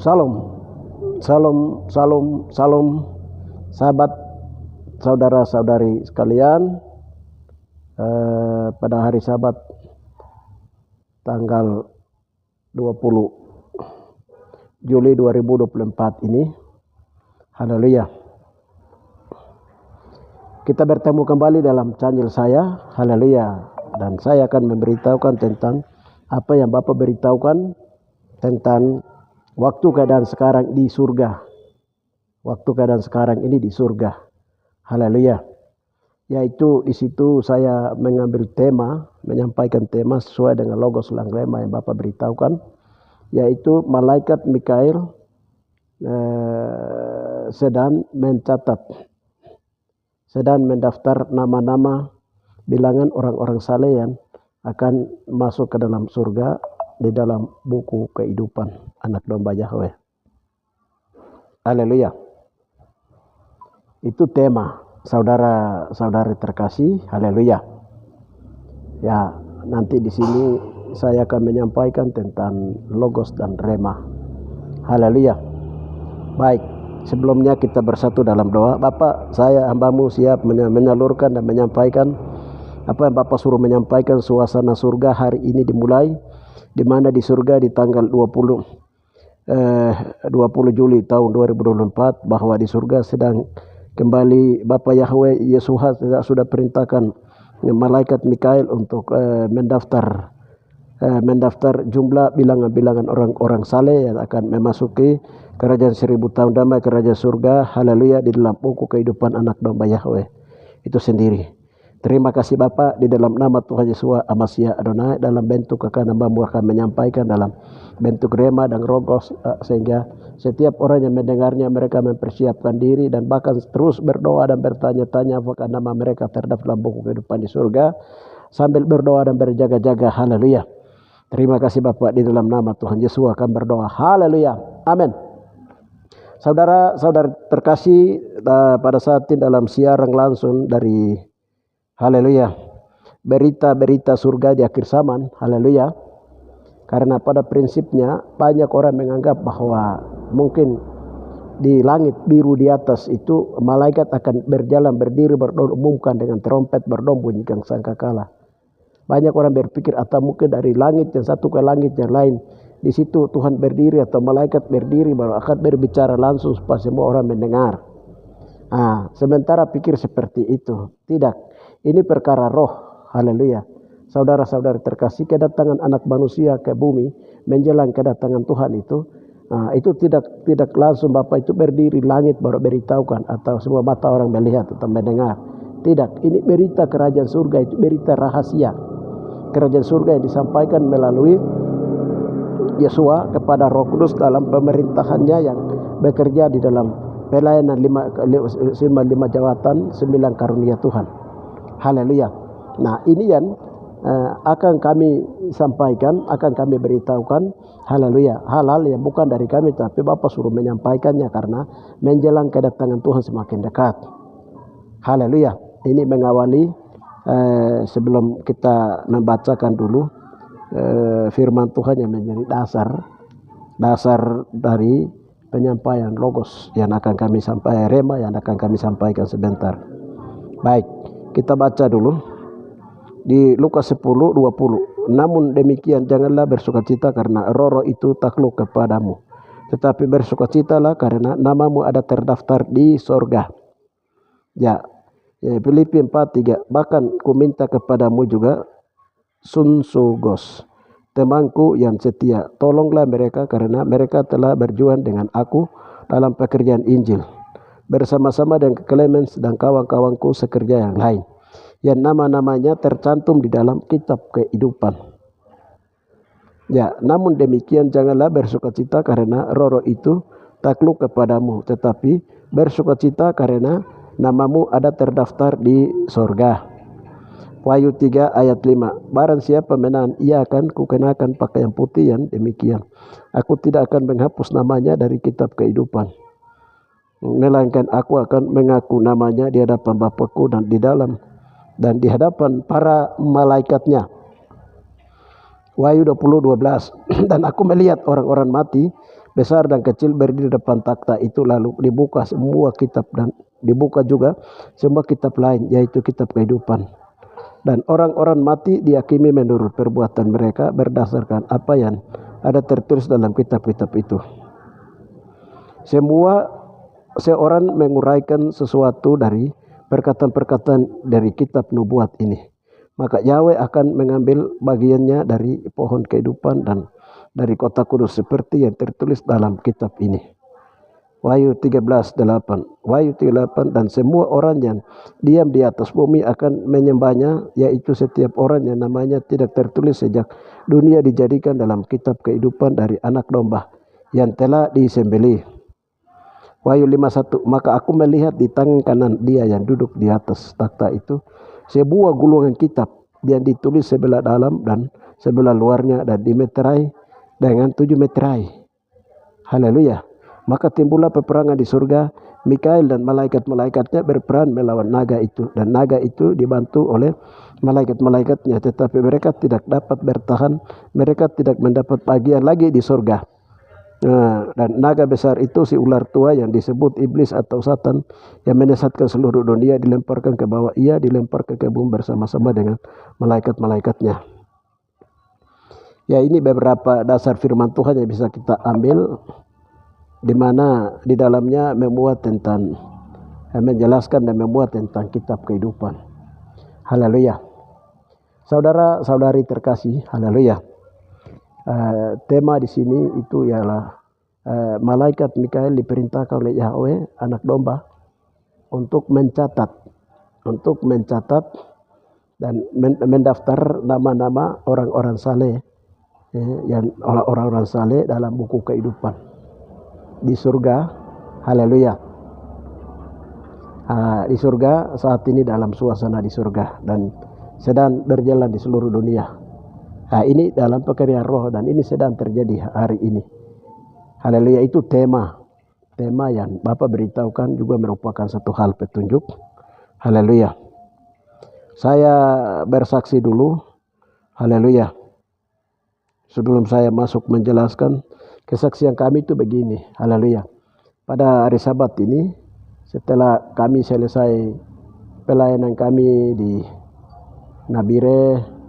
Salam, salam, salam, salam, sahabat, saudara-saudari sekalian. Pada hari Sabat tanggal 20 Juli 2024 ini, haleluya, kita bertemu kembali dalam channel saya, haleluya. Dan saya akan memberitahukan tentang apa yang Bapak beritahukan tentang waktu keadaan sekarang di surga. Waktu keadaan sekarang ini di surga. Haleluya. Yaitu di situ saya mengambil tema, menyampaikan tema sesuai dengan logos Langrema yang Bapak beritahukan, yaitu malaikat Mikail sedang mencatat, sedang mendaftar nama-nama bilangan orang-orang saleh yang akan masuk ke dalam surga di dalam buku kehidupan anak domba Yahweh. Haleluya. Itu tema, saudara-saudari terkasih. Haleluya. Ya, nanti di sini saya akan menyampaikan tentang logos dan rema. Haleluya. Baik, sebelumnya kita bersatu dalam doa. Bapak, saya hambamu siap menyalurkan dan menyampaikan apa yang Bapak suruh menyampaikan. Suasana surga hari ini dimulai, di mana di surga di tanggal 20 Juli tahun 2024, bahwa di surga sedang kembali Bapak Yahweh Yesus sudah perintahkan malaikat Mikail untuk mendaftar jumlah bilangan-bilangan orang-orang saleh yang akan memasuki kerajaan 1000 tahun damai, kerajaan surga, haleluya, di dalam buku kehidupan anak domba Yahweh itu sendiri. Terima kasih Bapak, di dalam nama Tuhan Yesus Amasya Adonai, dalam bentuk hamba-Mu akan menyampaikan dalam bentuk rema dan logos, sehingga setiap orang yang mendengarnya mereka mempersiapkan diri dan bahkan terus berdoa dan bertanya-tanya apakah nama mereka terdaftar dalam buku kehidupan di surga, sambil berdoa dan berjaga-jaga. Haleluya. Terima kasih Bapak, di dalam nama Tuhan Yesus akan berdoa. Haleluya. Amin. Saudara-saudara terkasih, pada saat ini dalam siaran langsung dari haleluya, berita-berita surga di akhir zaman, haleluya. Karena pada prinsipnya banyak orang menganggap bahwa mungkin di langit biru di atas itu malaikat akan berjalan berdiri berumumkan dengan trompet bunyikan sangkakala. Banyak orang berpikir atau mungkin dari langit yang satu ke langit yang lain, di situ Tuhan berdiri atau malaikat berdiri baru akan berbicara langsung supaya semua orang mendengar. Sementara pikir seperti itu, tidak. Ini perkara roh, haleluya. Saudara-saudara terkasih, kedatangan anak manusia ke bumi menjelang kedatangan Tuhan itu tidak langsung Bapak itu berdiri langit baru beritahukan atau semua mata orang melihat atau mendengar. Tidak, ini berita kerajaan surga, itu berita rahasia kerajaan surga yang disampaikan melalui Yesua kepada Roh Kudus dalam pemerintahannya yang bekerja di dalam pelayanan 5 jawatan 9 karunia Tuhan. Haleluya. Nah, ini yang akan kami sampaikan, akan kami beritahukan, haleluya, hal-hal yang bukan dari kami tapi Bapak suruh menyampaikannya karena menjelang kedatangan Tuhan semakin dekat. Haleluya. Ini mengawali sebelum kita membacakan dulu firman Tuhan yang menjadi dasar dari penyampaian logos yang akan kami sampaikan, rema yang akan kami sampaikan sebentar. Baik, kita baca dulu di Lukas 10:20. Namun demikian janganlah bersukacita karena roh-roh itu takluk kepadamu, tetapi bersukacitalah karena namamu ada terdaftar di sorga. Ya, Filipi 4:3. Bahkan ku minta kepadamu juga, Sunsugos, temanku yang setia, tolonglah mereka karena mereka telah berjuang dengan aku dalam pekerjaan Injil, bersama-sama dengan Clemens dan kawan-kawanku sekerja yang lain, yang nama-namanya tercantum di dalam kitab kehidupan. Ya, namun demikian janganlah bersukacita karena roh-roh itu takluk kepadamu, tetapi bersukacita karena namamu ada terdaftar di sorga. Wahyu 3 ayat 5. Barang siapa menahan, ia akan kukenakan pakaian putih yang demikian. Aku tidak akan menghapus namanya dari kitab kehidupan, melainkan aku akan mengaku namanya di hadapan Bapakku dan di hadapan para malaikatnya. Wahyu 20:12. Dan aku melihat orang-orang mati besar dan kecil berdiri di depan takhta itu, lalu dibuka semua kitab dan dibuka juga semua kitab lain, yaitu kitab kehidupan. Dan orang-orang mati dihakimi menurut perbuatan mereka berdasarkan apa yang ada tertulis dalam kitab-kitab itu. Seorang menguraikan sesuatu dari perkataan-perkataan dari kitab nubuat ini, maka Yahweh akan mengambil bagiannya dari pohon kehidupan dan dari kota kudus seperti yang tertulis dalam kitab ini. Wahyu 13:8. Wahyu 13:8, dan semua orang yang diam di atas bumi akan menyembahnya, yaitu setiap orang yang namanya tidak tertulis sejak dunia dijadikan dalam kitab kehidupan dari anak domba yang telah disembelih. Wahyu 5:1. Maka aku melihat di tangan kanan dia yang duduk di atas takhta itu sebuah gulungan kitab yang ditulis sebelah dalam dan sebelah luarnya dan dimeterai dengan 7 meterai. Haleluya. Maka timbullah peperangan di surga. Mikael dan malaikat-malaikatnya berperang melawan naga itu, dan naga itu dibantu oleh malaikat-malaikatnya, tetapi mereka tidak dapat bertahan, mereka tidak mendapat bagian lagi di surga. Dan naga besar itu si ular tua yang disebut iblis atau Satan, yang menyesatkan seluruh dunia, dilemparkan ke bawah. Ia dilemparkan ke bumi bersama-sama dengan malaikat-malaikatnya. Ya, ini beberapa dasar firman Tuhan yang bisa kita ambil, di mana di dalamnya memuat tentang, menjelaskan dan memuat tentang kitab kehidupan. Haleluya. Saudara-saudari terkasih, haleluya. Tema di sini itu ialah malaikat Mikael diperintahkan oleh Yahweh anak domba untuk mencatat dan mendaftar nama-nama orang-orang saleh, yang orang-orang saleh dalam buku kehidupan di surga. Haleluya. Di surga saat ini, dalam suasana di surga dan sedang berjalan di seluruh dunia. Ini dalam pekerjaan roh dan ini sedang terjadi hari ini. Haleluya. Itu tema yang Bapak beritahukan juga merupakan satu hal petunjuk. Haleluya. Saya bersaksi dulu. Haleluya. Sebelum saya masuk menjelaskan, kesaksian kami itu begini. Haleluya. Pada hari Sabat ini, setelah kami selesai pelayanan kami di Nabire,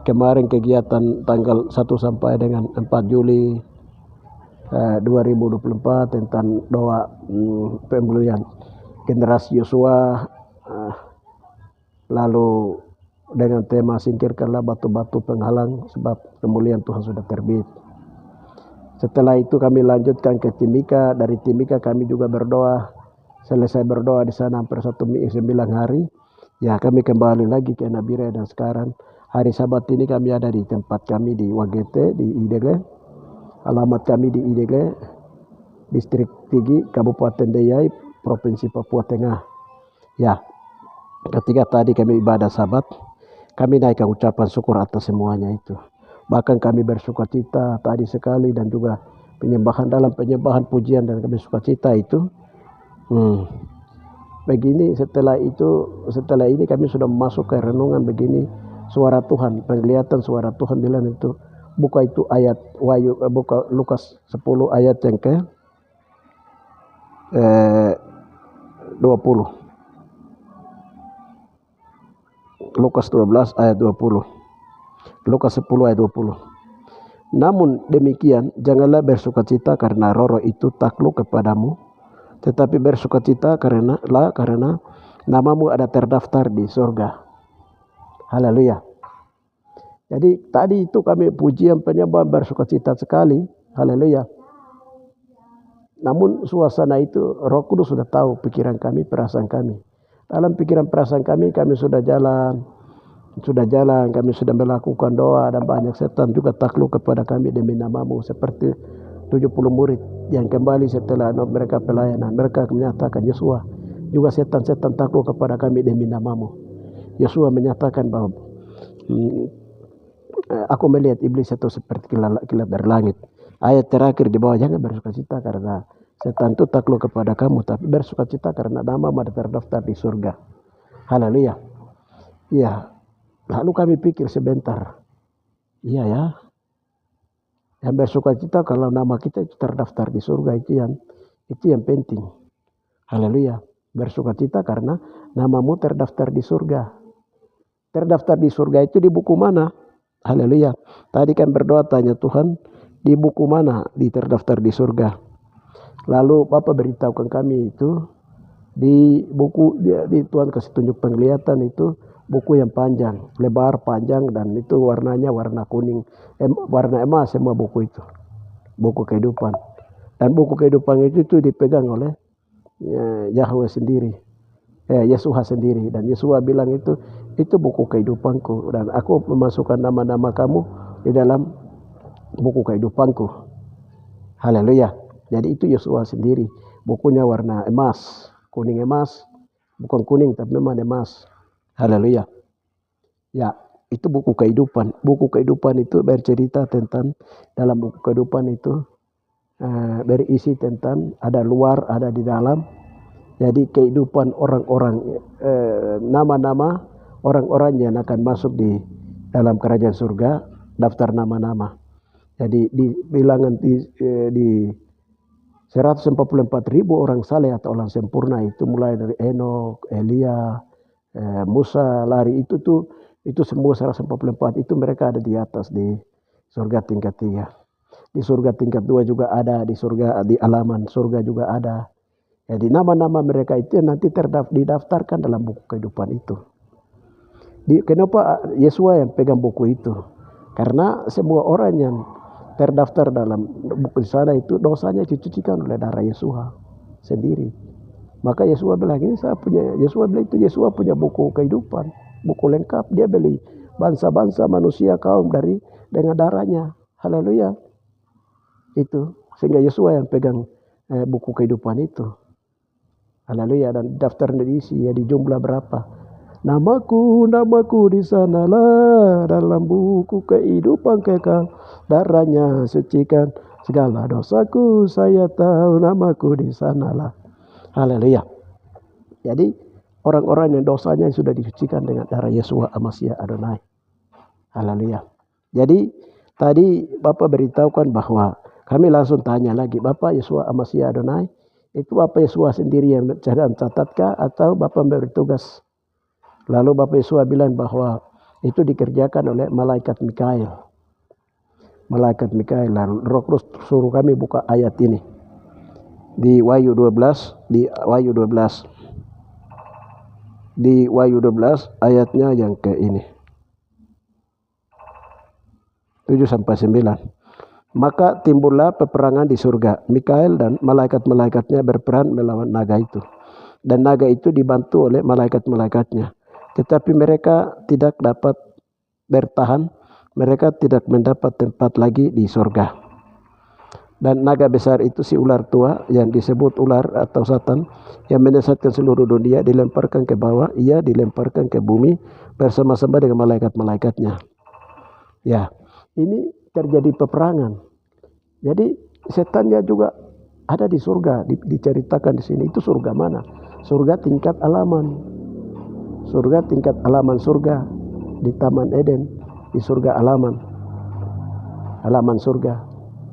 kemarin kegiatan tanggal 1 sampai dengan 4 Juli 2024 tentang doa pemulihan generasi Yosua, lalu dengan tema singkirkanlah batu-batu penghalang sebab kemuliaan Tuhan sudah terbit. Setelah itu kami lanjutkan ke Timika. Dari Timika kami juga berdoa. Selesai berdoa di sana hampir 9 hari. Ya, kami kembali lagi ke Nabire, dan sekarang hari Sabat ini kami ada di tempat kami di Wagete di Idegle. Alamat kami di Idegle, Distrik Tigi, Kabupaten Deyai, Provinsi Papua Tengah. Ya, ketika tadi kami ibadah Sabat, kami naikkan ucapan syukur atas semuanya itu. Bahkan kami bersukacita tadi sekali, dan juga dalam penyembahan pujian dan kami sukacita itu. Begini, setelah ini kami sudah masuk ke renungan begini, suara Tuhan, penglihatan suara Tuhan bilang itu, buka itu ayat buka Lukas 10 ayat yang ke 20. Lukas 12 ayat 20. Lukas 10 ayat 20. Namun demikian, janganlah bersukacita karena roh itu takluk kepadamu, tetapi bersukacita karena namamu ada terdaftar di surga. Haleluya. Jadi tadi itu kami pujian penyembahan bersukacita sekali. Haleluya. Namun suasana itu Roh Kudus sudah tahu pikiran kami, perasaan kami. Dalam pikiran perasaan kami sudah jalan, kami sudah melakukan doa, dan banyak setan juga takluk kepada kami demi namamu, seperti 70 murid yang kembali setelah mereka pelayanan. Mereka menyatakan, Yosua, juga setan-setan takluk kepada kami demi namamu. Yosua menyatakan bahwa aku melihat iblis itu seperti kilat dari langit. Ayat terakhir di bawah, jangan bersukacita karena setan itu takluk kepada kamu, tapi bersukacita karena namamu ada terdaftar di surga. Haleluya. Ya, lalu kami pikir sebentar. Iya ya. Yang bersukacita kalau nama kita itu terdaftar di surga, itu yang penting. Haleluya. Bersukacita karena namamu terdaftar di surga. Terdaftar di surga itu di buku mana? Haleluya. Tadi kan berdoa tanya Tuhan, di buku mana di terdaftar di surga? Lalu Bapak beritahukan kami itu di buku di Tuhan kasih tunjuk penglihatan itu buku yang panjang, lebar, panjang, dan itu warnanya warna kuning, warna emas semua buku itu. Buku kehidupan. Dan buku kehidupan itu dipegang oleh Yahweh sendiri. Yesua sendiri, dan Yesua bilang itu buku kehidupanku, dan aku memasukkan nama-nama kamu di dalam buku kehidupanku. Haleluya. Jadi itu Yesua sendiri. Bukunya warna emas, kuning emas, bukan kuning tapi memang emas. Haleluya. Ya, itu buku kehidupan. Buku kehidupan itu bercerita tentang, dalam buku kehidupan itu berisi tentang ada luar, ada di dalam. Jadi kehidupan orang-orang, nama-nama orang-orang yang akan masuk di dalam kerajaan surga, daftar nama-nama. Jadi di bilangan di 144.000 orang saleh atau orang sempurna itu mulai dari Enok, Elia, Musa, lari itu semua 144 itu mereka ada di atas di surga tingkat 3. Di surga tingkat 2 juga ada, di surga di alaman surga juga ada. Jadi nama-nama mereka itu nanti didaftarkan dalam buku kehidupan itu. Kenapa Yesua yang pegang buku itu? Karena semua orang yang terdaftar dalam buku di sana itu dosanya dicucikan oleh darah Yesua sendiri. Maka Yesua bilang Yesua punya buku kehidupan, buku lengkap. Dia beli bangsa-bangsa manusia kaum dengan darahnya. Haleluya. Itu sehingga Yesua yang pegang buku kehidupan itu. Haleluya. Dan daftar diisi ya di jumlah berapa? Namaku di sanalah dalam buku kehidupan kekal, darahnya sucikan segala dosaku, saya tahu namaku di sanalah. Haleluya. Jadi orang-orang yang dosanya sudah disucikan dengan darah Yesua Amasya Adonai. Haleluya. Jadi tadi Bapak beritahukan bahwa kami langsung tanya lagi, Bapak Yesua Amasya Adonai itu Bapak Yesua sendiri yang catatkah atau Bapak beri tugas? Lalu Bapak Yesua bilang bahwa itu dikerjakan oleh malaikat Mikail. Malaikat Mikail. Lalu Roh Kudus suruh kami buka ayat ini. Di Wahyu 12. Di Wahyu 12 ayatnya yang ke ini. 7-9. Maka timbullah peperangan di surga. Mikail dan malaikat-malaikatnya berperang melawan naga itu. Dan naga itu dibantu oleh malaikat-malaikatnya. Tetapi mereka tidak dapat bertahan. Mereka tidak mendapat tempat lagi di surga. Dan naga besar itu si ular tua yang disebut ular atau Satan yang menyesatkan seluruh dunia dilemparkan ke bawah. Ia dilemparkan ke bumi bersama-sama dengan malaikat-malaikatnya. Ya, ini terjadi peperangan. Jadi setannya juga ada di surga, diceritakan di sini. Itu surga mana? Surga tingkat alaman. Surga tingkat alaman surga di Taman Eden, di surga alaman surga.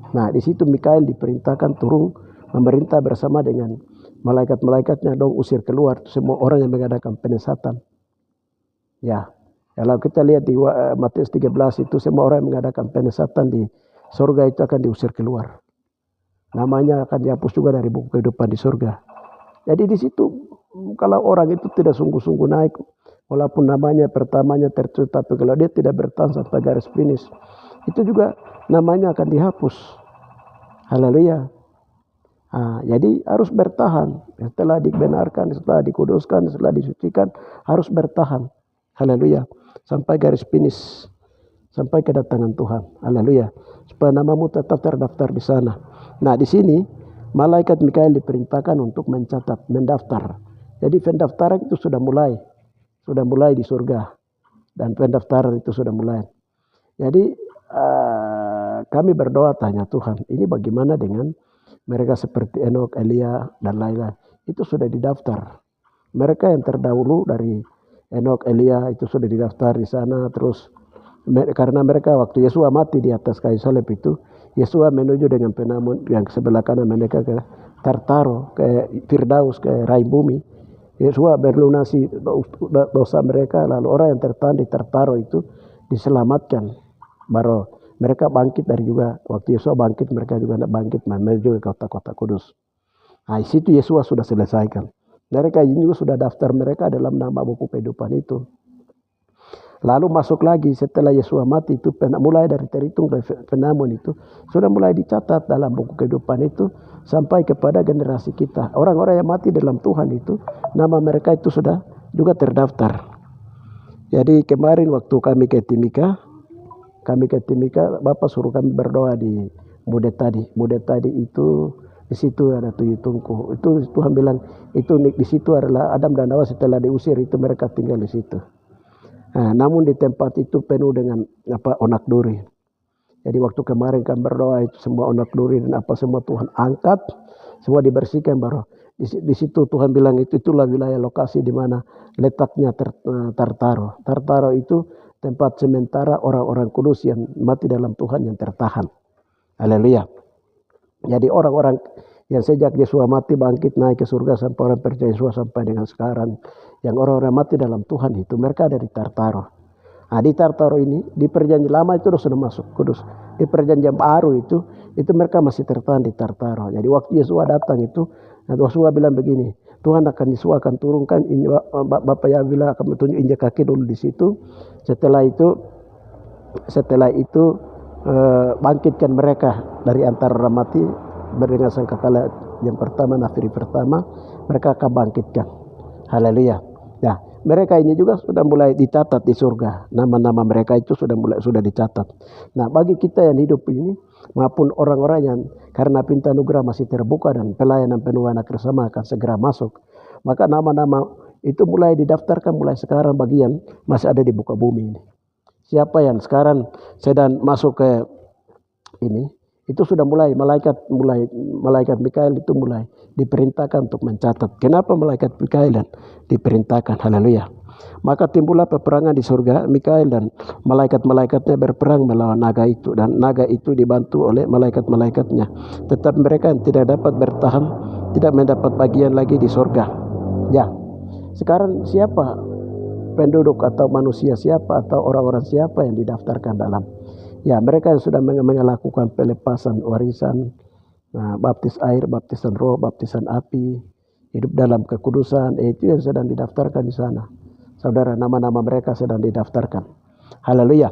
Nah, di situ Mikail diperintahkan turun memerintah bersama dengan malaikat-malaikatnya dong usir keluar semua orang yang mengadakan penyesatan. Ya. Kalau kita lihat di Matius 13 itu semua orang yang mengadakan penyesatan di surga itu akan diusir keluar. Namanya akan dihapus juga dari buku kehidupan di surga. Jadi di situ kalau orang itu tidak sungguh-sungguh naik, walaupun namanya pertamanya tertutup, tapi kalau dia tidak bertahan sampai garis finish, itu juga namanya akan dihapus. Haleluya. Jadi harus bertahan. Setelah dibenarkan, setelah dikuduskan, setelah disucikan, harus bertahan. Haleluya. Sampai garis finish, sampai kedatangan Tuhan. Haleluya. Supaya namamu tetap terdaftar di sana. Nah, di sini malaikat Mikail diperintahkan untuk mencatat, mendaftar. Jadi pendaftaran itu sudah mulai di surga, dan pendaftaran itu sudah mulai. Jadi kami berdoa tanya Tuhan, ini bagaimana dengan mereka seperti Enok, Elia dan lain-lain? Itu sudah didaftar. Mereka yang terdahulu dari Enok, Elia itu sudah didaftar di sana, terus Karena mereka waktu Yesua mati di atas kayu salib itu, Yesua menuju dengan penamun yang sebelah kanan mereka ke Tartaro, ke Firdaus, ke rahim bumi. Yesua berlunasi dosa mereka, lalu orang yang tertahan di Tartaro itu diselamatkan. Baru mereka bangkit dari juga, waktu Yesua bangkit mereka juga bangkit menuju ke kota-kota kudus. Nah, di situ Yesua sudah selesaikan. Mereka ini juga sudah daftar mereka dalam nama buku kehidupan itu. Lalu masuk lagi setelah Yesua mati itu, mulai dari terhitung dari penamun itu sudah mulai dicatat dalam buku kehidupan itu sampai kepada generasi kita. Orang-orang yang mati dalam Tuhan itu, nama mereka itu sudah juga terdaftar. Jadi kemarin waktu kami ke Timika, Bapak suruh kami berdoa di Bude Tadi itu di situ ada 7 tungku. Itu Tuhan bilang itu di situ adalah Adam dan Hawa setelah diusir itu mereka tinggal di situ. Nah, namun di tempat itu penuh dengan onak duri. Jadi waktu kemarin kami berdoa itu semua onak duri dan semua Tuhan angkat, semua dibersihkan baru. Di situ Tuhan bilang itulah wilayah lokasi di mana letaknya Tartaro. Tartaro itu tempat sementara orang-orang kudus yang mati dalam Tuhan yang tertahan. Haleluya. Jadi orang-orang yang sejak Yesus mati bangkit naik ke surga sampai orang percaya Yesus sampai dengan sekarang, yang orang-orang mati dalam Tuhan itu mereka ada di Tartaro. Nah, di Tartaro ini di perjanjian lama itu sudah masuk kudus. Di perjanjian baru itu mereka masih tertahan di Tartaro. Jadi waktu Yesus datang itu, Yesus bilang begini, Tuhan Yesus akan turunkan, Bapak ya bilang akan tunjuk injak kaki dulu di situ. Setelah itu bangkitkan mereka dari antara orang mati dengan sangkakala yang pertama, nafiri pertama, mereka akan bangkitkan. Haleluya. Nah, mereka ini juga sudah mulai dicatat di surga. Nama-nama mereka itu sudah dicatat. Nah, bagi kita yang hidup ini maupun orang-orang yang karena pintu anugerah masih terbuka dan pelayanan penuaian akhir zaman akan segera masuk, maka nama-nama itu mulai didaftarkan mulai sekarang bagi yang masih ada di muka bumi ini. Siapa yang sekarang sedang masuk ke ini, itu sudah mulai malaikat Mikael itu mulai diperintahkan untuk mencatat. Kenapa malaikat Mikael dan diperintahkan? Haleluya. Maka timbullah peperangan di surga. Mikael dan malaikat-malaikatnya berperang melawan naga itu, dan naga itu dibantu oleh malaikat-malaikatnya. Tetapi mereka yang tidak dapat bertahan, tidak mendapat bagian lagi di surga. Ya, sekarang siapa penduduk atau manusia siapa atau orang-orang siapa yang didaftarkan dalam? Ya, mereka yang sudah melakukan pelepasan warisan, baptis air, baptisan roh, baptisan api, hidup dalam kekudusan, itu yang sedang didaftarkan di sana. Saudara, nama-nama mereka sedang didaftarkan. Haleluya.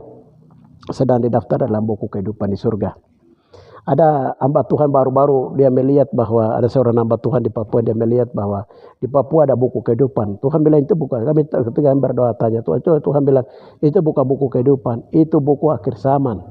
Sedang didaftar dalam buku kehidupan di surga. Ada hamba Tuhan baru-baru dia melihat bahwa ada seorang hamba Tuhan di Papua, dia melihat bahwa di Papua ada buku kehidupan. Tuhan bilang itu bukan. Kami ketika berdoa tanya Tuhan bilang itu bukan buku kehidupan, itu buku akhir zaman.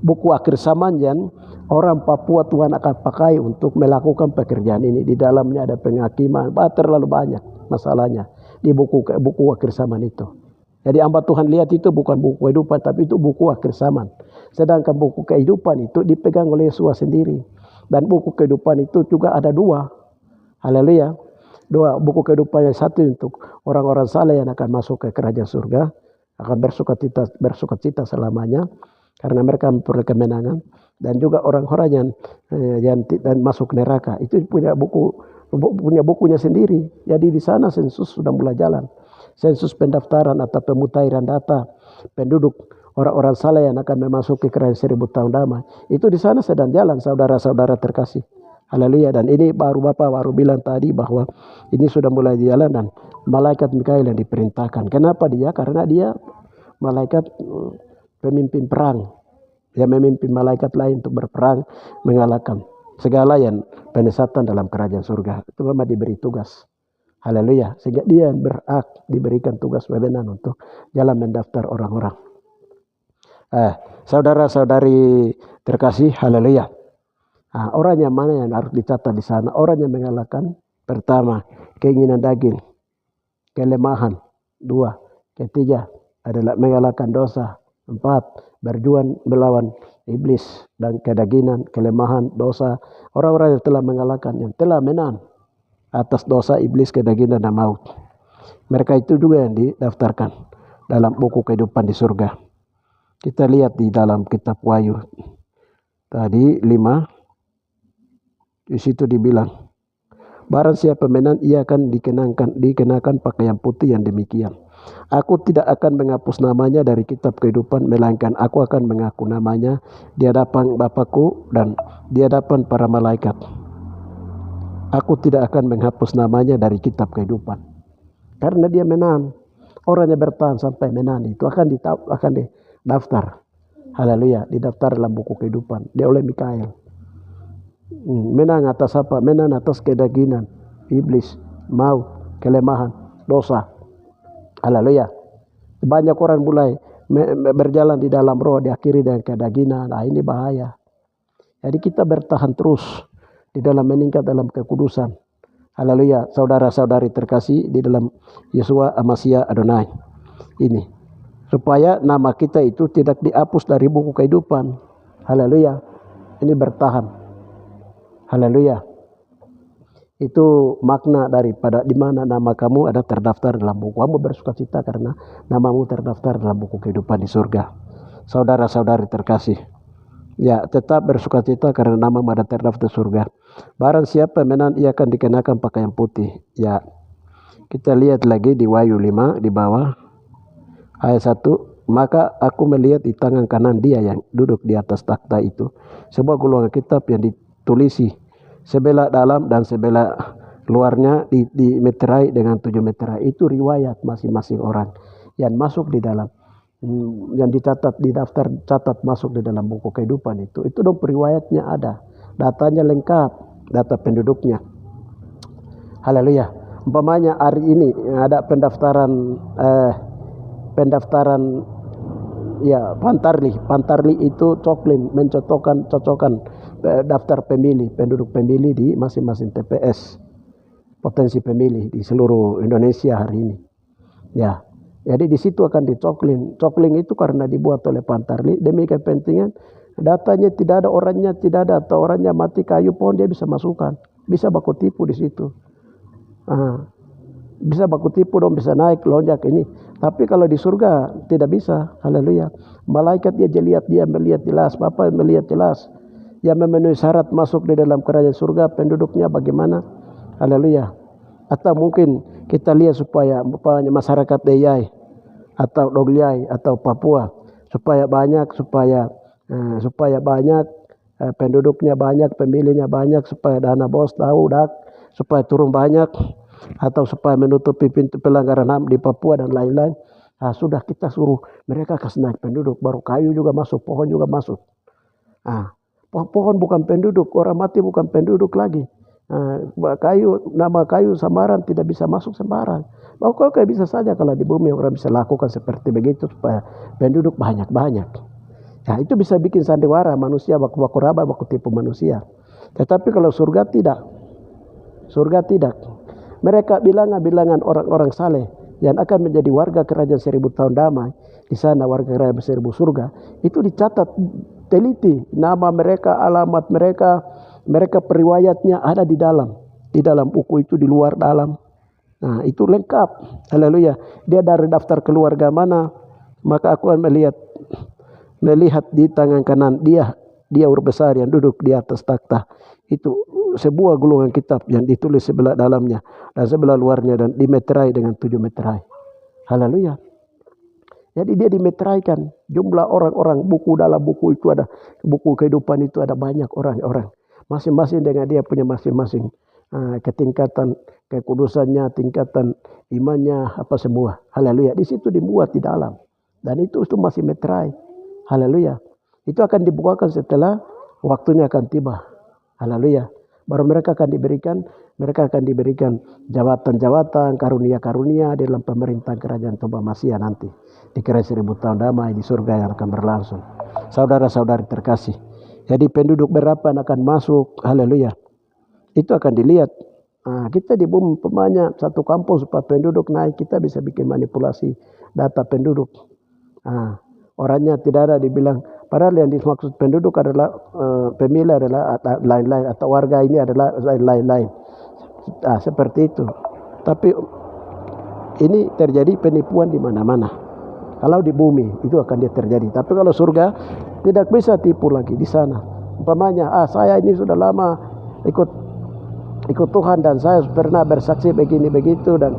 Buku akhir zaman yang orang Papua Tuhan akan pakai untuk melakukan pekerjaan ini. Di dalamnya ada penghakiman, terlalu banyak masalahnya di buku akhir zaman itu. Jadi hamba Tuhan lihat itu bukan buku kehidupan, tapi itu buku akhir zaman. Sedangkan buku kehidupan itu dipegang oleh Yesus sendiri. Dan buku kehidupan itu juga ada 2. Haleluya. 2 buku kehidupan, yang satu untuk orang-orang saleh yang akan masuk ke kerajaan surga, akan bersukacita selamanya karena mereka memperoleh kemenangan. Dan juga orang-orang yang masuk neraka itu punya bukunya sendiri. Jadi di sana sensus sudah mulai jalan. Sensus pendaftaran atau pemutahiran data penduduk orang-orang saleh yang akan memasuki kerajaan 1000 tahun damai. Itu di sana sedang jalan, saudara-saudara terkasih. Haleluya. Dan ini Bapak baru bilang tadi bahwa ini sudah mulai jalan dan malaikat Mikael yang diperintahkan. Kenapa dia? Karena dia malaikat pemimpin perang. Dia memimpin malaikat lain untuk berperang mengalahkan segala yang penyesatan dalam kerajaan surga. Itu memang diberi tugas. Haleluya. Sehingga dia yang berhak diberikan tugas wewenang untuk jalan mendaftar orang-orang. Saudara-saudari terkasih, haleluya. Orang yang mana yang harus dicatat di sana? Orang yang mengalahkan, pertama, keinginan daging, kelemahan. 2, ketiga adalah mengalahkan dosa. 4, berjuang melawan iblis dan kedagingan, kelemahan, dosa. Orang-orang yang telah mengalahkan, yang telah menang atas dosa, iblis, kedagingan dan maut. Mereka itu juga yang didaftarkan dalam buku kehidupan di surga. Kita lihat di dalam kitab Wahyu tadi 5, di situ dibilang, barang siapa menang ia akan dikenakan pakaian putih yang demikian. Aku tidak akan menghapus namanya dari kitab kehidupan, melainkan aku akan mengaku namanya di hadapan Bapakku dan di hadapan para malaikat. Aku tidak akan menghapus namanya dari kitab kehidupan. Karena dia menang. Orangnya bertahan sampai menang, itu akan didaftar. Haleluya, didaftar dalam buku kehidupan. Dia oleh Mikael. Menang atas apa? Menang atas kedagingan, iblis, maut, kelemahan, dosa. Haleluya. Banyak orang mulai berjalan di dalam roh, diakhiri dengan kedagingan. Nah, ini bahaya. Jadi kita bertahan terus di dalam meningkat dalam kekudusan. Haleluya. Saudara-saudari terkasih di dalam Yeshua Amasya Adonai. Ini supaya nama kita itu tidak dihapus dari buku kehidupan. Haleluya. Ini bertahan. Haleluya. Itu makna daripada di mana nama kamu ada terdaftar dalam buku. Kamu bersukacita karena namamu terdaftar dalam buku kehidupan di surga. Saudara-saudari terkasih, ya tetap bersukacita karena namamu ada terdaftar surga. Barang siapa menang ia akan dikenakan pakaian putih. Ya, kita lihat lagi di Wahyu 5 di bawah ayat 1. Maka aku melihat di tangan kanan dia yang duduk di atas takhta itu sebuah gulungan kitab yang ditulisi sebelah dalam dan sebelah luarnya dimeterai dengan 7 meterai. Itu riwayat masing-masing orang yang masuk di dalam, yang dicatat di daftar catat masuk di dalam buku kehidupan itu dong riwayatnya ada, datanya lengkap, data penduduknya. Haleluya. Umpamanya hari ini ada pendaftaran ya Pantarli itu cocokkan daftar pemilih, penduduk pemilih di masing-masing TPS, potensi pemilih di seluruh Indonesia hari ini. Ya, jadi di situ akan cokling itu karena dibuat oleh Pantarli demi kepentingan datanya tidak ada, orangnya tidak ada, atau orangnya mati kayu pohon dia bisa masukkan, bisa baku tipu di situ. Bisa baku tipu dong, bisa naik lonjak ini. Tapi kalau di surga tidak bisa. Haleluya. Malaikat dia melihat jelas, Bapa melihat jelas. Yang memenuhi syarat masuk di dalam kerajaan surga penduduknya bagaimana? Haleluya. Atau mungkin kita lihat supaya masyarakat Deyai atau Dogliai atau Papua supaya banyak penduduknya banyak, pemilihnya banyak, supaya dana bos tahu supaya turun banyak, atau supaya menutupi pintu pelanggaran HAM di Papua dan lain-lain. Sudah kita suruh mereka kasih naik penduduk, baru kayu juga masuk, pohon juga masuk. Pohon bukan penduduk, orang mati bukan penduduk lagi. Nama kayu samaran tidak bisa masuk sembarang. Pokoknya bisa saja kalau di bumi orang bisa lakukan seperti begitu supaya penduduk banyak-banyak. Itu bisa bikin sandiwara manusia, baku raba, baku tipu manusia. Tetapi kalau surga tidak. Mereka bilangan orang-orang saleh yang akan menjadi warga kerajaan 1000 tahun damai. Di sana warga kerajaan 1000 surga itu dicatat teliti, nama mereka, alamat mereka periwayatnya ada di dalam buku itu, di luar dalam. Itu lengkap. Haleluya. Dia dari daftar keluarga mana, maka aku akan melihat di tangan kanan dia urut besar yang duduk di atas takhta. Itu sebuah gulungan kitab yang ditulis sebelah dalamnya dan sebelah luarnya dan dimeterai dengan 7 meterai. Haleluya. Jadi dia dimeteraikan jumlah orang-orang, dalam buku itu ada, buku kehidupan itu ada banyak orang-orang. Masing-masing dengan dia punya masing-masing ketingkatan kekudusannya, tingkatan imannya, apa semua. Haleluya. Di situ dibuat di dalam. Dan itu masih meterai. Haleluya. Itu akan dibukakan setelah waktunya akan tiba. Haleluya. Baru mereka akan diberikan jabatan-jabatan, karunia-karunia dalam pemerintahan kerajaan Toba Masia nanti. Di kerajaan 1000 tahun damai di surga yang akan berlangsung. Saudara-saudari terkasih. Jadi penduduk berapa yang akan masuk. Haleluya. Itu akan dilihat. Kita di bumi pemanya satu kampung supaya penduduk naik, kita bisa bikin manipulasi data penduduk. Orangnya tidak ada dibilang, padahal yang dimaksud penduduk adalah pemilih adalah lain-lain, atau warga ini adalah lain-lain. Seperti itu. Tapi ini terjadi penipuan di mana-mana. Kalau di bumi itu akan dia terjadi. Tapi kalau surga tidak bisa tipu lagi di sana. Umpamanya, saya ini sudah lama ikut Tuhan dan saya pernah bersaksi begini begitu dan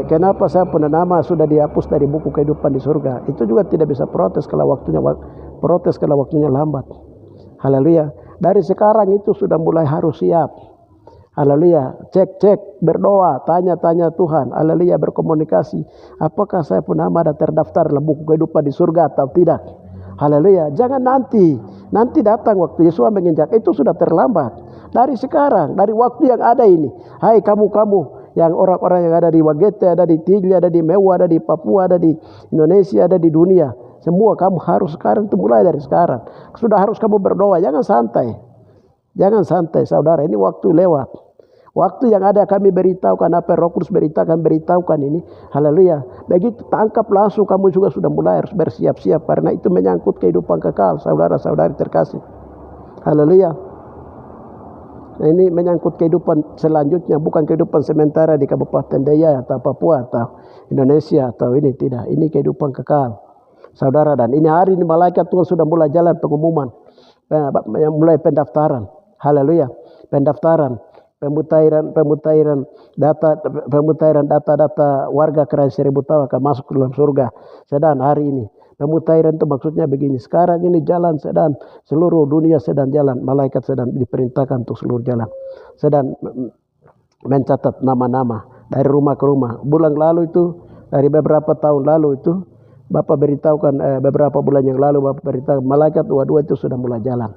kenapa saya punya nama sudah dihapus dari buku kehidupan di surga. Itu juga tidak bisa protes kalau waktunya lambat. Haleluya. Dari sekarang itu sudah mulai harus siap. Haleluya. Cek, berdoa, tanya-tanya Tuhan. Haleluya, berkomunikasi. Apakah saya pun nama ada terdaftar dalam buku kehidupan di surga atau tidak? Haleluya. Jangan nanti datang waktu Yesus menginjak, itu sudah terlambat. Dari sekarang, dari waktu yang ada ini. Hai kamu yang orang-orang yang ada di Wagete, ada di Tigli, ada di Mewa, ada di Papua, ada di Indonesia, ada di dunia. Semua kamu harus sekarang itu mulai dari sekarang. Sudah harus kamu berdoa, jangan santai. Jangan santai saudara, ini waktu lewat. Waktu yang ada kami beritahukan apa Roh Kudus beritahukan ini. Haleluya. Begitu tangkap langsung kamu juga sudah mulai harus bersiap-siap. Karena itu menyangkut kehidupan kekal saudara-saudari terkasih. Haleluya. Nah, ini menyangkut kehidupan selanjutnya. Bukan kehidupan sementara di Kabupaten Deya atau Papua atau Indonesia atau ini. Tidak, ini kehidupan kekal saudara. Dan ini hari ini malaikat Tuhan sudah mulai jalan pengumuman. Mulai pendaftaran. Haleluya. Pendaftaran, pemutahiran data warga Kerajaan Seribu Tahun akan masuk ke dalam surga. Sedang hari ini pemutahiran itu maksudnya begini. Sekarang ini jalan sedang seluruh dunia sedang jalan. Malaikat sedang diperintahkan untuk seluruh jalan. Sedang mencatat nama-nama dari rumah ke rumah. Bulan lalu itu, dari beberapa tahun lalu itu, Bapak beritahukan beberapa bulan yang lalu Bapak beritahu malaikat dua itu sudah mulai jalan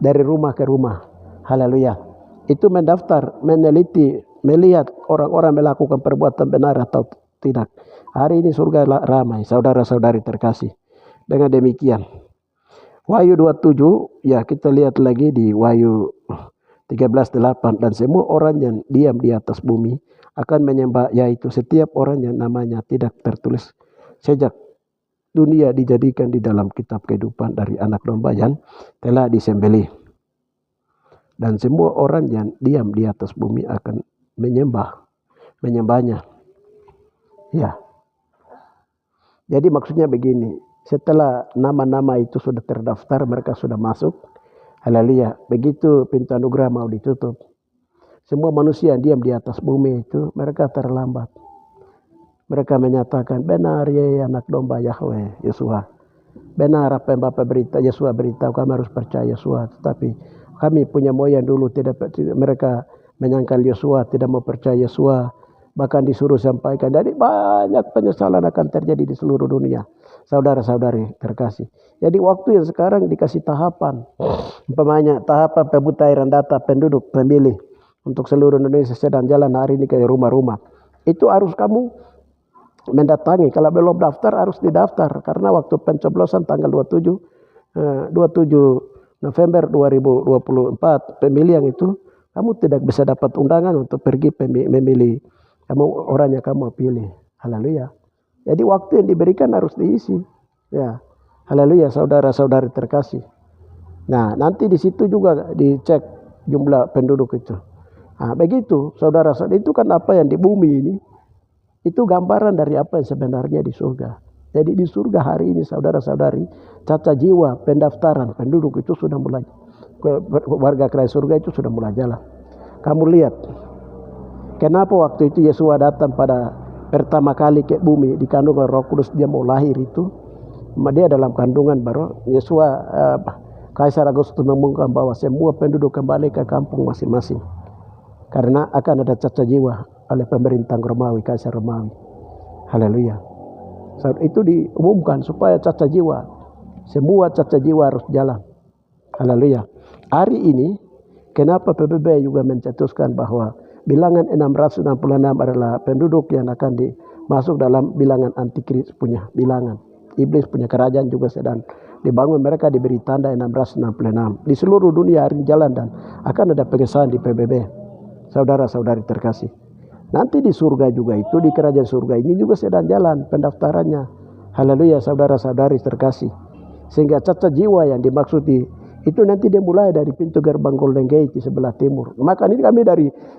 dari rumah ke rumah. Haleluya. Itu mendaftar, meneliti, melihat orang-orang melakukan perbuatan benar atau tidak. Hari ini surga ramai, saudara-saudari terkasih. Dengan demikian, Wahyu 27, ya kita lihat lagi di Wahyu 13:8. Dan semua orang yang diam di atas bumi akan menyembah, yaitu setiap orang yang namanya tidak tertulis sejak dunia dijadikan di dalam kitab kehidupan dari anak domba yang telah disembelih. Dan semua orang yang diam di atas bumi akan menyembahnya. Ya. Jadi maksudnya begini, setelah nama-nama itu sudah terdaftar, mereka sudah masuk. Haleluya. Begitu pintu anugerah mau ditutup, semua manusia yang diam di atas bumi itu mereka terlambat. Mereka menyatakan, benar ya anak domba Yahweh, Yesua. Benar apa yang Bapak Yesua beritahu, kami harus percaya Yesua. Tetapi kami punya moyang dulu mereka menyangkal Yesua, tidak mau percaya Yesua, bahkan disuruh sampaikan. Jadi banyak penyesalan akan terjadi di seluruh dunia, saudara-saudari terkasih. Jadi waktu yang sekarang dikasih tahapan, umpamanya tahapan pemutahiran data penduduk pemilih untuk seluruh Indonesia sedang jalan hari ini ke rumah-rumah. Itu harus kamu mendatangi. Kalau belum daftar harus didaftar, karena waktu pencoblosan tanggal 27 November 2024 pemilihan itu kamu tidak bisa dapat undangan untuk pergi memilih orang yang kamu pilih. Haleluya. Jadi waktu yang diberikan harus diisi. Ya. Haleluya saudara-saudari terkasih. Nah, nanti di situ juga dicek jumlah penduduk itu. Nah, begitu saudara-saudara, itu kan apa yang di bumi ini itu gambaran dari apa yang sebenarnya di surga. Jadi di surga hari ini saudara-saudari, cacat jiwa pendaftaran penduduk itu sudah mulai, warga kerajaan surga itu sudah mulai jalan. Kamu lihat, kenapa waktu itu Yesus datang pada pertama kali ke bumi di kandungan Roh Kudus, dia mau lahir itu, dia dalam kandungan baru Yesus, Kaisar Agustus mengumumkan bahwa semua penduduk kembali ke kampung masing-masing, karena akan ada cacat jiwa oleh pemerintah Romawi, Kaisar Romawi. Haleluya. Saat itu diumumkan supaya cacat jiwa, semua cacat jiwa harus jalan. Haleluya. Hari ini kenapa PBB juga mencetuskan bahwa bilangan 666 adalah penduduk yang akan masuk dalam bilangan antikris punya bilangan. Iblis punya kerajaan juga sedang dibangun, mereka diberi tanda 666. Di seluruh dunia hari ini jalan dan akan ada pengesahan di PBB. Saudara-saudari terkasih. Nanti di surga juga itu, di kerajaan surga ini juga sedang jalan pendaftarannya. Haleluya saudara-saudari terkasih. Sehingga cacat jiwa yang dimaksud di Itu nanti dia mulai dari pintu gerbang Golden Gate di sebelah timur. Maka ini kami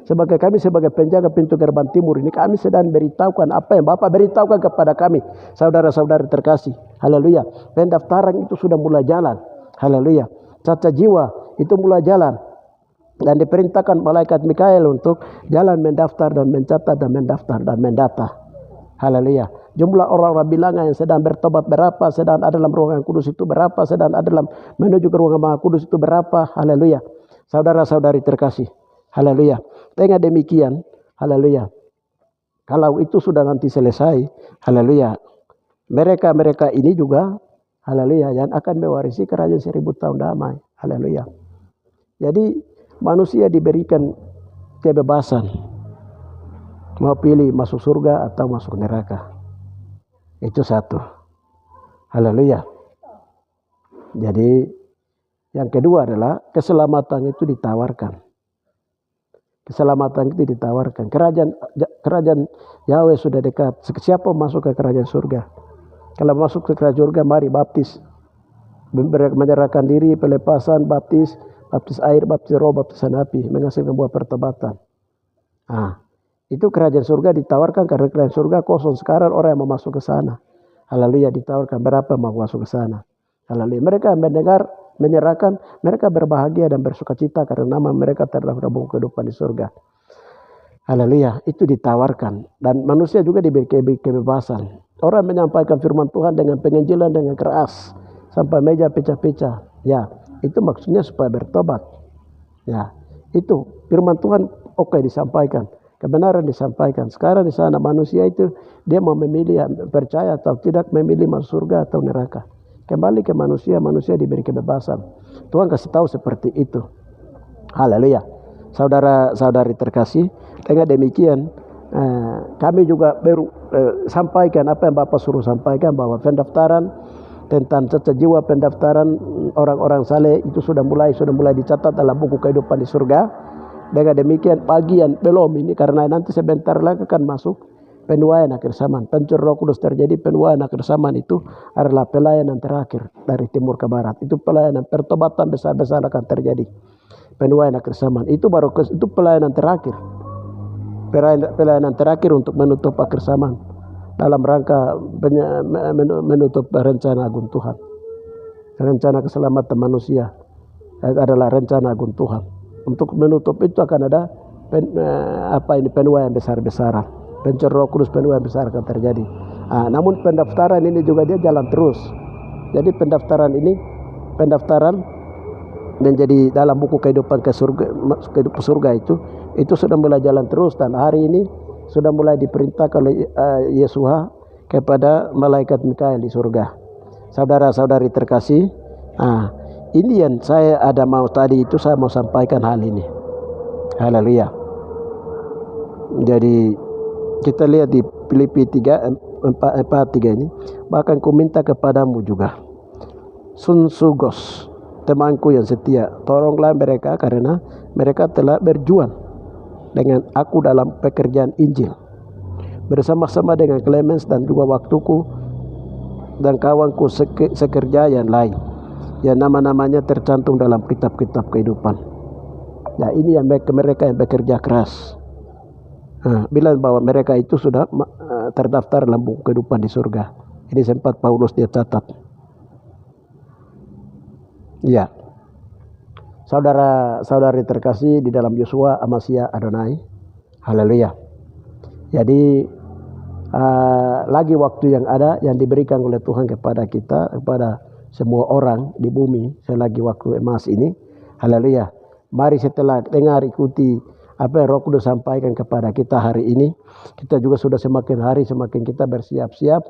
sebagai penjaga pintu gerbang timur ini, kami sedang beritahukan apa yang Bapak beritahukan kepada kami, saudara-saudari terkasih. Haleluya. Pendaftaran itu sudah mulai jalan. Haleluya. Cacat jiwa itu mulai jalan. Dan diperintahkan malaikat Mikael untuk jalan mendaftar dan mencatat dan mendaftar dan mendata. Haleluya. Jumlah orang-orang bilangan yang sedang bertobat berapa, sedang ada dalam ruangan kudus itu berapa, sedang ada dalam menuju ke ruangan maha kudus itu berapa. Haleluya. Saudara-saudari terkasih. Haleluya. Dengan demikian, haleluya. Kalau itu sudah nanti selesai, haleluya. Mereka ini juga, haleluya, yang akan mewarisi kerajaan 1000 tahun damai. Haleluya. Jadi manusia diberikan kebebasan mau pilih masuk surga atau masuk neraka. Itu satu. Haleluya. Jadi yang kedua adalah keselamatan itu ditawarkan. Keselamatan itu ditawarkan. Kerajaan Yahweh sudah dekat. Siapa masuk ke kerajaan surga? Kalau masuk ke kerajaan surga, mari baptis. Menyerahkan diri, pelepasan, baptis air, baptis roh, baptisan api, menghasilkan buah pertobatan. Itu kerajaan surga ditawarkan, karena kerajaan surga kosong sekarang, orang yang mau masuk ke sana. Haleluya, ditawarkan berapa mau masuk ke sana. Haleluya. Mereka mendengar, menyerahkan, mereka berbahagia dan bersukacita karena nama mereka terdaftar buku kehidupan di surga. Haleluya, itu ditawarkan, dan manusia juga diberi kebebasan. Orang menyampaikan firman Tuhan dengan penginjilan dengan keras sampai meja pecah-pecah. Ya, itu maksudnya supaya bertobat. Ya, itu firman Tuhan disampaikan. Kebenaran disampaikan. Sekarang di sana manusia itu dia mau memilih percaya atau tidak, memilih masuk surga atau neraka. Kembali ke manusia diberi kebebasan. Tuhan kasih tahu seperti itu. Haleluya. Saudara-saudari terkasih, dengan demikian kami juga sampaikan apa yang Bapak suruh sampaikan, bahwa pendaftaran tentang cacat jiwa, pendaftaran orang-orang saleh itu sudah mulai dicatat dalam buku kehidupan di surga. Dengan demikian bagian belum ini, karena nanti sebentar lagi akan masuk penuaian akhir zaman. Pencur Roh Kudus terjadi, penuaian akhir zaman itu adalah pelayanan terakhir dari timur ke barat. Itu pelayanan pertobatan besar-besar akan terjadi. Penuaian akhir zaman itu itu pelayanan terakhir. Pelayanan terakhir untuk menutup akhir zaman dalam rangka menutup rencana agung Tuhan. Rencana keselamatan manusia adalah rencana agung Tuhan. Untuk menutup itu akan ada penuaian besar-besaran. Pencur Roh Kudus, penuaian besar akan terjadi. Namun pendaftaran ini juga dia jalan terus. Jadi pendaftaran menjadi dalam buku kehidupan ke surga itu sudah mulai jalan terus, dan hari ini sudah mulai diperintahkan oleh Yeshua kepada malaikat Mikael di surga. Saudara-saudari terkasih, ini yang saya saya mau sampaikan hal ini. Haleluya. Jadi kita lihat di Filipi 4:3 ini, bahkan ku minta kepadamu juga, Sunsugos, temanku yang setia, tolonglah mereka karena mereka telah berjuang dengan aku dalam pekerjaan Injil, bersama-sama dengan Clemens dan juga waktuku dan kawanku sekerja yang lain, yang nama-namanya tercantum dalam kitab-kitab kehidupan. Nah, ini yang mereka yang bekerja keras. Bilang bahwa mereka itu sudah terdaftar dalam buku kehidupan di surga. Ini sempat Paulus dia catat. Ya, saudara-saudari terkasih di dalam Yeshua Amasya Adonai. Haleluya. Jadi lagi waktu yang ada yang diberikan oleh Tuhan kepada kita, kepada semua orang di bumi selagi waktu emas ini. Haleluya. Mari setelah dengar, ikuti apa yang Roh Kudus sampaikan kepada kita hari ini. Kita juga sudah semakin hari semakin kita bersiap-siap.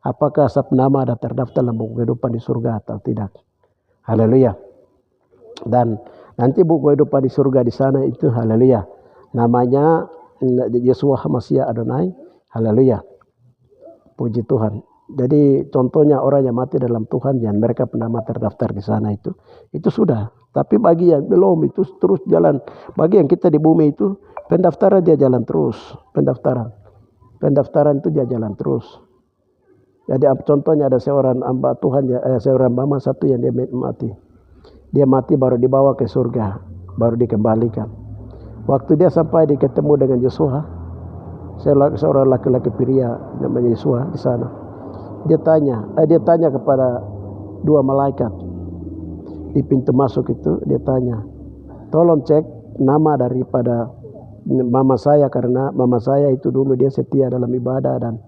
Apakah asap nama ada terdaftar dalam buku kehidupan di surga atau tidak. Haleluya. Dan nanti buku kehidupan di surga di sana itu, haleluya, namanya Yeshua Hamasya Adonai. Haleluya. Puji Tuhan. Jadi contohnya orang yang mati dalam Tuhan, yang mereka pernah terdaftar di sana itu sudah. Tapi bagi yang belum itu terus jalan. Bagi yang kita di bumi itu pendaftaran dia jalan terus. Pendaftaran itu dia jalan terus. Jadi contohnya ada seorang hamba Tuhan, seorang mama satu yang dia mati. Dia mati baru dibawa ke surga, baru dikembalikan. Waktu dia sampai ketemu dengan Yosua, seorang laki-laki pria namanya Yosua di sana. Dia tanya kepada dua malaikat di pintu masuk itu. Dia tanya, tolong cek nama daripada mama saya, karena mama saya itu dulu dia setia dalam ibadah dan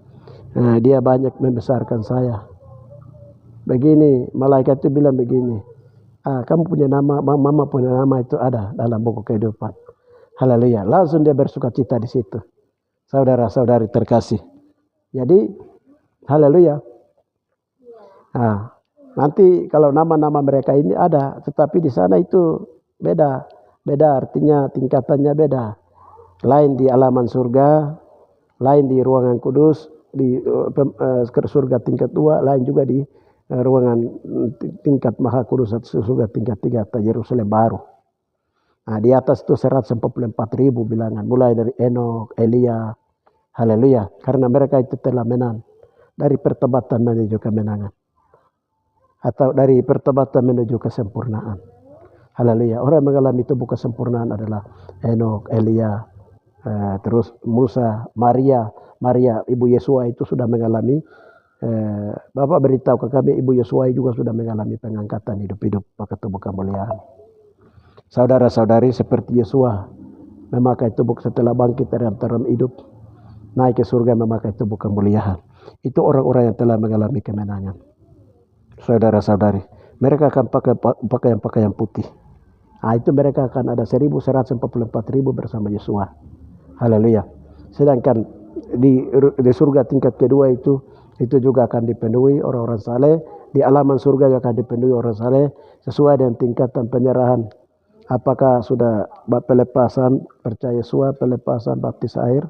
dia banyak membesarkan saya. Begini, malaikat itu bilang begini, kamu punya nama, mama punya nama itu ada dalam buku kehidupan. Haleluya. Langsung dia bersukacita di situ. Saudara-saudari terkasih. Jadi, haleluya. Nanti kalau nama-nama mereka ini ada, tetapi di sana itu beda artinya tingkatannya beda. Lain di halaman surga, lain di ruangan kudus, di surga tingkat 2, lain juga di ruangan tingkat maha kudus atau surga tingkat 3 atau Yerusalem baru. Di atas itu 144.000 bilangan, mulai dari Enok, Elia, haleluya, karena mereka itu telah menang dari pertobatan menuju kemenangan, atau dari pertobatan menuju kesempurnaan. Haleluya. Orang yang mengalami tubuh kesempurnaan adalah Enok, Elia, terus Musa, Maria ibu Yesua itu sudah mengalami. Bapak beritahu ke kami, ibu Yesua juga sudah mengalami pengangkatan hidup-hidup pakai tubuh kemuliaan. Saudara-saudari, seperti Yesua memakai tubuh setelah bangkit dari antara hidup, naik ke surga memakai tubuh kemuliaan. Itu orang-orang yang telah mengalami kemenangan. Saudara-saudari, mereka akan pakai pakaian putih. Itu mereka akan ada 144.000 bersama Yesua. Haleluya. Sedangkan di surga tingkat kedua itu juga akan dipenuhi orang-orang saleh. Di halaman surga juga akan dipenuhi orang saleh sesuai dengan tingkatan penyerahan. Apakah sudah pelepasan percaya Yesua, pelepasan baptis air,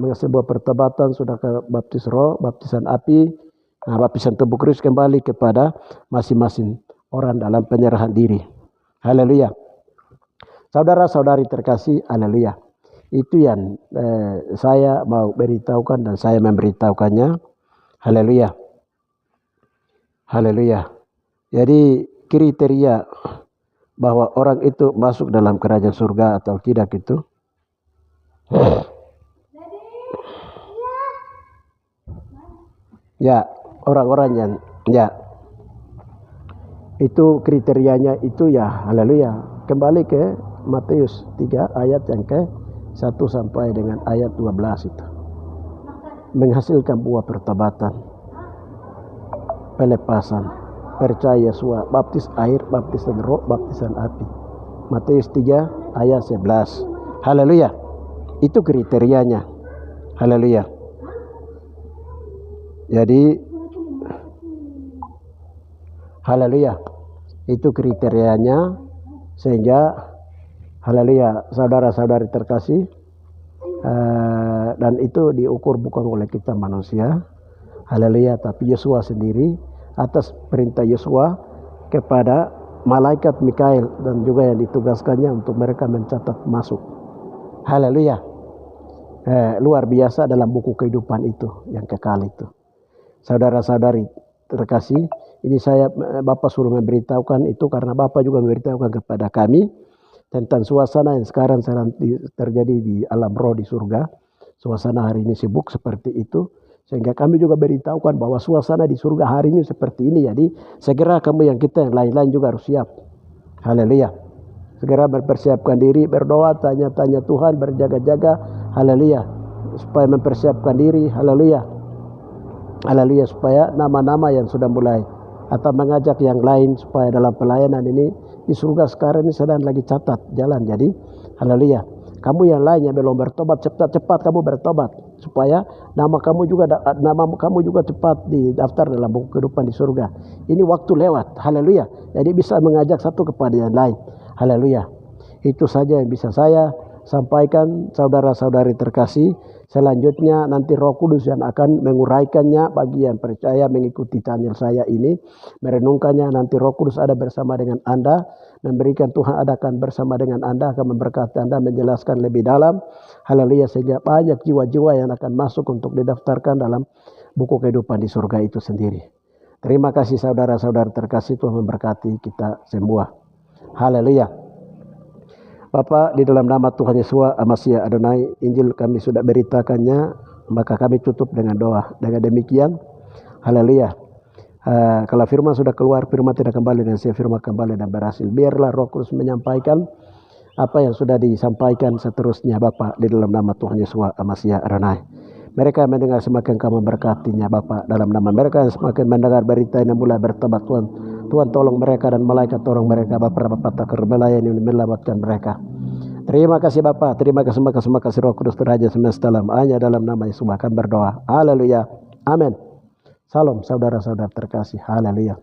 sebuah pertobatan, sudah ke baptis roh, baptisan api, baptisan tubuh Kristus, kembali kepada masing-masing orang dalam penyerahan diri. Haleluya. Saudara-saudari terkasih, haleluya. Itu yang saya mau beritahukan dan saya memberitahukannya. Haleluya. Haleluya. Jadi kriteria bahwa orang itu masuk dalam kerajaan surga atau tidak itu ya, orang-orang yang itu kriterianya itu ya, haleluya. Kembali ke Matius 3 ayat yang ke 1 sampai dengan ayat 12 itu. Menghasilkan buah pertobatan, pelepasan, percaya Yesua, baptis air, baptisan roh, baptisan api. Matius 3 ayat 11. Haleluya. Itu kriterianya. Haleluya. Jadi haleluya. Itu kriterianya, sehingga haleluya, saudara-saudari terkasih, dan itu diukur bukan oleh kita manusia, haleluya, tapi Yesua sendiri atas perintah Yesua kepada malaikat Mikael dan juga yang ditugaskannya untuk mereka mencatat masuk. Haleluya. Luar biasa dalam buku kehidupan itu yang kekal itu. Saudara-saudari terkasih, ini saya Bapak suruh memberitahukan itu karena Bapak juga memberitahukan kepada kami tentang suasana yang sekarang terjadi di alam roh di surga. Suasana hari ini sibuk seperti itu, sehingga kami juga beritahukan bahwa suasana di surga hari ini seperti ini. Jadi segera kamu yang lain-lain juga harus siap. Haleluya. Segera mempersiapkan diri, berdoa, tanya-tanya Tuhan, berjaga-jaga. Haleluya. Supaya mempersiapkan diri. Haleluya. Haleluya, supaya nama-nama yang sudah mulai atau mengajak yang lain supaya dalam pelayanan ini di surga sekarang ini sedang lagi catat jalan. Jadi haleluya, kamu yang lain yang belum bertobat, cepat kamu bertobat supaya nama kamu juga cepat didaftar dalam buku kehidupan di surga. Ini waktu lewat. Haleluya. Jadi bisa mengajak satu kepada yang lain. Haleluya. Itu saja yang bisa saya sampaikan, saudara-saudari terkasih. Selanjutnya nanti Roh Kudus yang akan menguraikannya bagi yang percaya mengikuti channel saya ini, merenungkannya. Nanti Roh Kudus ada bersama dengan Anda, memberikan Tuhan adakan bersama dengan Anda, akan memberkati Anda, menjelaskan lebih dalam. Haleluya, sehingga banyak jiwa-jiwa yang akan masuk untuk didaftarkan dalam buku kehidupan di surga itu sendiri. Terima kasih saudara-saudara terkasih, Tuhan memberkati kita semua. Haleluya. Bapak, di dalam nama Tuhan Yesus Amasia Adonai, Injil kami sudah beritakannya, maka kami tutup dengan doa. Dengan demikian, haleluya. Kalau firman sudah keluar, firman tidak kembali dan saya firman kembali dan berhasil. Biarlah Roh Kudus menyampaikan apa yang sudah disampaikan seterusnya Bapak, di dalam nama Tuhan Yesus Amasia Adonai. Mereka yang mendengar semakin kamu berkatinya Bapak, dalam nama mereka yang semakin mendengar berita ini mulai bertobat Tuhan. Tuhan tolong mereka dan malaikat tolong mereka Bapak takar melayani ini menyelamatkan mereka. Terima kasih Bapak, terima kasih Roh Kudus Raja semesta alam. Hanya dalam nama Yesus akan berdoa. Haleluya. Amin. Salam saudara-saudara terkasih. Haleluya.